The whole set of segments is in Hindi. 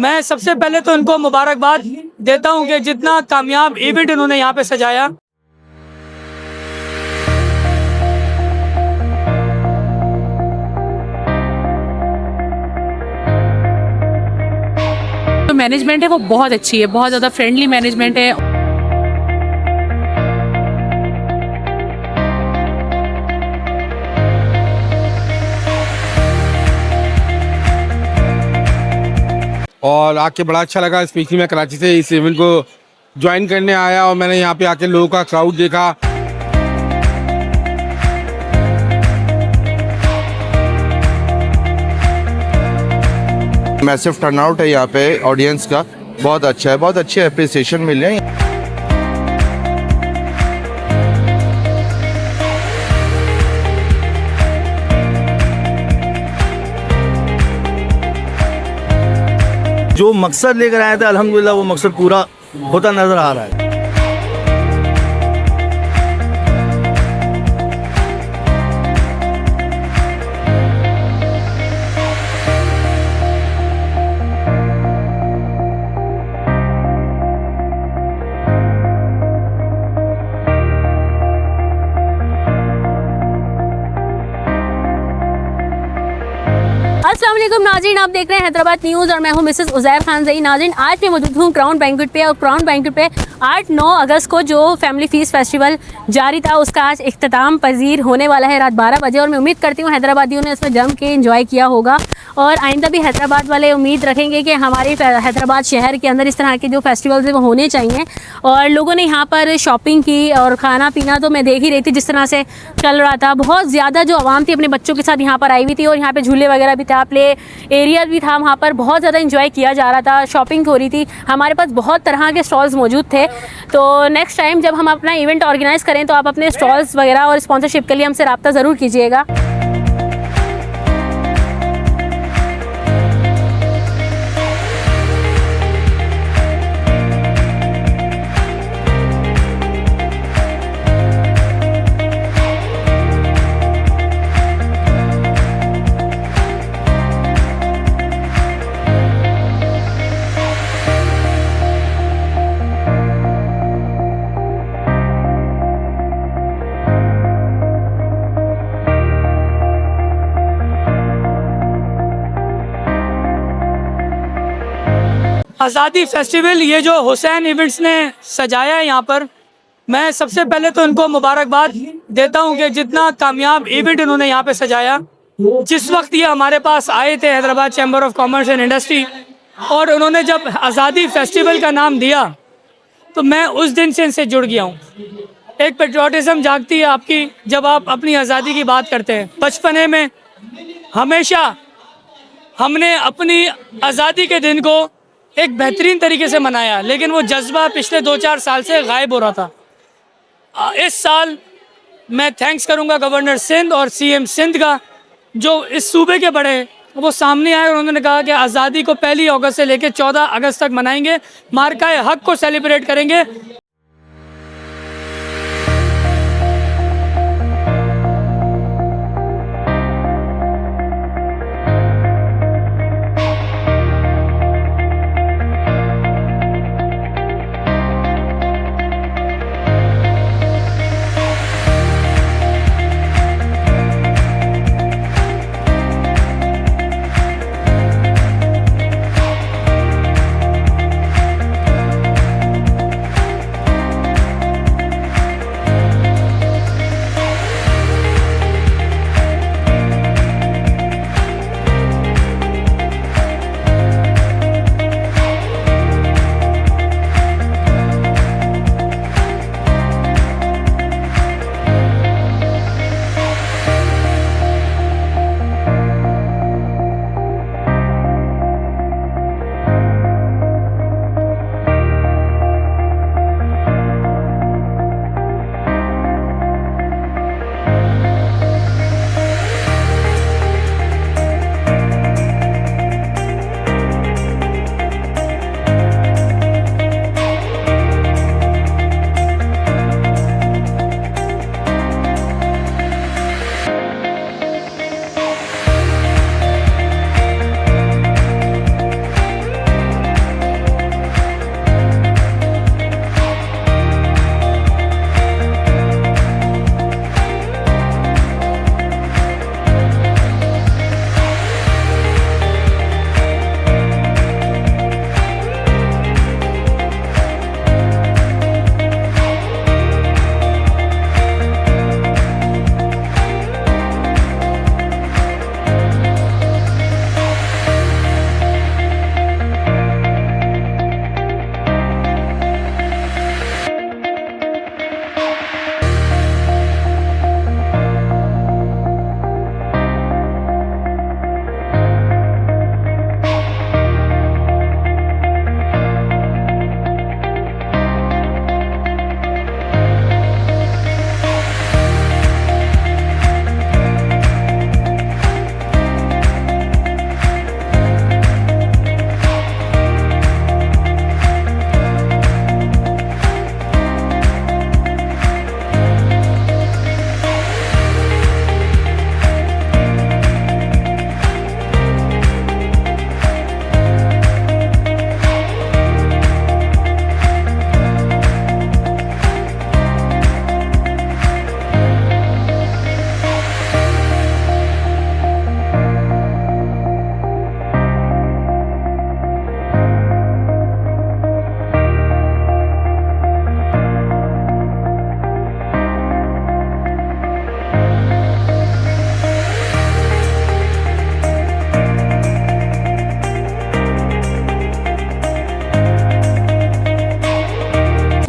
मैं सबसे पहले तो इनको मुबारकबाद देता हूं कि जितना कामयाब इवेंट इन्होंने यहाँ पे सजाया। जो मैनेजमेंट है वो बहुत अच्छी है, बहुत ज़्यादा फ्रेंडली मैनेजमेंट है। और आके बड़ा अच्छा लगा। स्पेशली मैं कराची से इस इवेंट को ज्वाइन करने आया और मैंने यहाँ पे आके लोगों का क्राउड देखा। मैसिव टर्नआउट है यहाँ पे ऑडियंस का, बहुत अच्छा है, बहुत अच्छे अप्रिसिएशन मिल रहे हैं। जो मकसद लेकर आया था अल्हम्दुलिल्लाह वो मकसद पूरा होता नजर आ रहा है। अस्सलाम वालेकुम नाज़रीन, आप देख रहे हैं हैदराबाद न्यूज़ और मैं हूं मिसेस उज़ैर खान ज़ई। नाज़रीन, आज मैं मौजूद हूं क्राउन बैंक्वेट पे और क्राउन बैंक्वेट पे 8-9 अगस्त को जो फैमिली फीस्ट फेस्टिवल जारी था उसका आज इख्तिताम पजीर होने वाला है रात 12 बजे। और मैं उम्मीद करती हूं हैदराबादियों ने इसमें जम के एंजॉय किया होगा और आइंदा भी हैदराबाद वाले उम्मीद रखेंगे कि हमारे हैदराबाद शहर के अंदर इस तरह के जो फेस्टिवल्स हैं वो होने चाहिए। और लोगों ने यहाँ पर शॉपिंग की और खाना पीना तो मैं देख ही रही थी जिस तरह से चल रहा था। बहुत ज़्यादा जो आवाम थी अपने बच्चों के साथ यहाँ पर आई हुई थी और यहाँ पर झूले वगैरह भी था, प्ले एरिया भी था, वहाँ पर बहुत ज़्यादा इंजॉय किया जा रहा था, शॉपिंग हो रही थी। हमारे पास बहुत तरह के स्टॉल्स मौजूद थे। तो नेक्स्ट टाइम जब हम अपना इवेंट ऑर्गेनाइज़ करें तो आप अपने स्टॉल्स वगैरह और स्पॉन्सरशिप के लिए हमसे रब्ता ज़रूर कीजिएगा। आज़ादी फेस्टिवल ये जो हुसैन इवेंट्स ने सजाया है यहाँ पर, मैं सबसे पहले तो इनको मुबारकबाद देता हूँ कि जितना कामयाब इवेंट इन्होंने यहाँ पे सजाया। जिस वक्त ये हमारे पास आए थे Hyderabad chamber of commerce and industry और उन्होंने जब आज़ादी फेस्टिवल का नाम दिया तो मैं उस दिन से इनसे जुड़ गया हूँ। एक पेट्रियाटिज़म जागती है आपकी जब आप अपनी आज़ादी की बात करते हैं। बचपने में हमेशा हमने अपनी आज़ादी के दिन को एक बेहतरीन तरीके से मनाया, लेकिन वो जज्बा पिछले 2-4 साल से गायब हो रहा था। इस साल मैं थैंक्स करूंगा गवर्नर सिंध और सीएम सिंध का, जो इस सूबे के बड़े वो सामने आए और उन्होंने कहा कि आज़ादी को 1 अगस्त से लेकर 14 अगस्त तक मनाएंगे, मार्का हक को सेलिब्रेट करेंगे।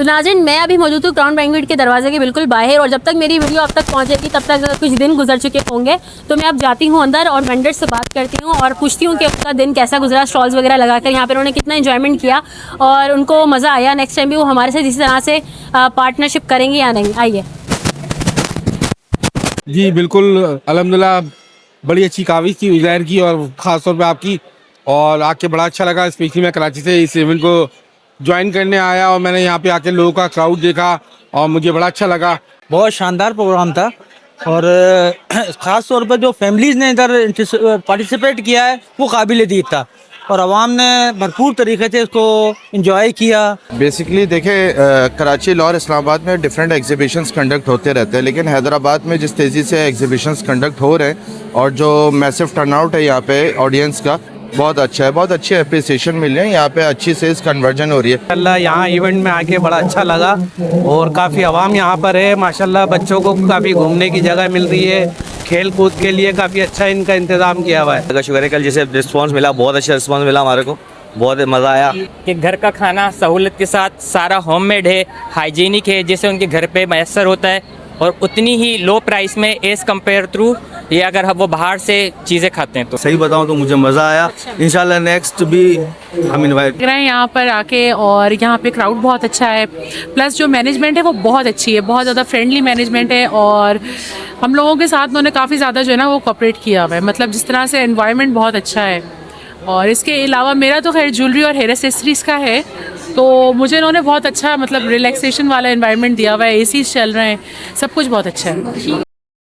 तो नाज़रीन, मैं अभी मौजूद हूँ क्राउन बैंक्वेट के दरवाजे के बिल्कुल बाहर, और जब तक मेरी वीडियो अब तक पहुँचेगी तब तक कुछ दिन गुजर चुके होंगे। तो मैं अब जाती हूँ अंदर और वेंडर से बात करती हूँ और पूछती हूँ कि उनका दिन कैसा गुजरा, स्टॉल्स वगैरह लगाकर यहाँ पर उन्होंने कितना इन्जॉयमेंट किया और उनको मज़ा आया। नेक्स्ट टाइम भी वो हमारे साथ इसी तरह से पार्टनरशिप करेंगे या नहीं। आइए। जी बिल्कुल, अल्हम्दुलिल्लाह बड़ी अच्छी काविश थी उज़ैर की और ख़ास तौर पे आपकी, और आके बड़ा अच्छा लगा। स्पेशली मैं कराची से इस इवेंट को ज्वाइन करने आया और मैंने यहाँ पे आके लोगों का क्राउड देखा और मुझे बड़ा अच्छा लगा। बहुत शानदार प्रोग्राम था और ख़ास तौर पर जो फैमिलीज़ ने इधर पार्टिसिपेट किया है वो काबिल दीद था और आवाम ने भरपूर तरीके से इसको एंजॉय किया। बेसिकली देखें, कराची, लाहौर, इस्लामाबाद में डिफरेंट एग्जीबिशंस कंडक्ट होते रहते हैं, लेकिन हैदराबाद में जिस तेज़ी से एग्जीबिशंस कंडक्ट हो रहे हैं और जो मैसिव टर्नआउट है यहाँ पे ऑडियंस का, बहुत अच्छा है। बहुत अच्छी अप्रिसिएशन मिल रही है यहाँ पे, अच्छी सेल्स कन्वर्जन हो रही है। माशाल्लाह यहाँ इवेंट में आके बड़ा अच्छा लगा और काफ़ी आवाम यहाँ पर है। माशाल्लाह बच्चों को काफ़ी घूमने की जगह मिल रही है, खेल कूद के लिए काफ़ी अच्छा इनका इंतज़ाम किया हुआ है। का शुक्र है, कल जैसे रिस्पांस मिला, बहुत अच्छा रिस्पांस मिला हमारे को, बहुत मज़ा आया। कि घर का खाना सहूलत के साथ सारा होममेड है, हाइजीनिक है, जैसे उनके घर पे मैसर होता है और उतनी ही लो प्राइस में एज़ कम्पेयर थ्रू ये अगर हम वो बाहर से चीज़ें खाते हैं तो। सही बताऊं तो मुझे मज़ा आया। इंशाल्लाह नेक्स्ट भी हम इनवाइट लग रहा है यहाँ पर आके, और यहाँ पे क्राउड बहुत अच्छा है, प्लस जो मैनेजमेंट है वो बहुत अच्छी है, बहुत ज़्यादा फ्रेंडली मैनेजमेंट है और हम लोगों के साथ उन्होंने काफ़ी ज़्यादा जो है ना वो कोऑपरेट किया हुआ है। मतलब जिस तरह से एनवायरनमेंट बहुत अच्छा है। और इसके अलावा मेरा तो खैर ज्वेलरी और हेयर एक्सेसरीज़ का है, तो मुझे इन्होंने बहुत अच्छा मतलब रिलैक्सेशन वाला एनवायरनमेंट दिया हुआ है, एसी चल रहे हैं, सब कुछ बहुत अच्छा है।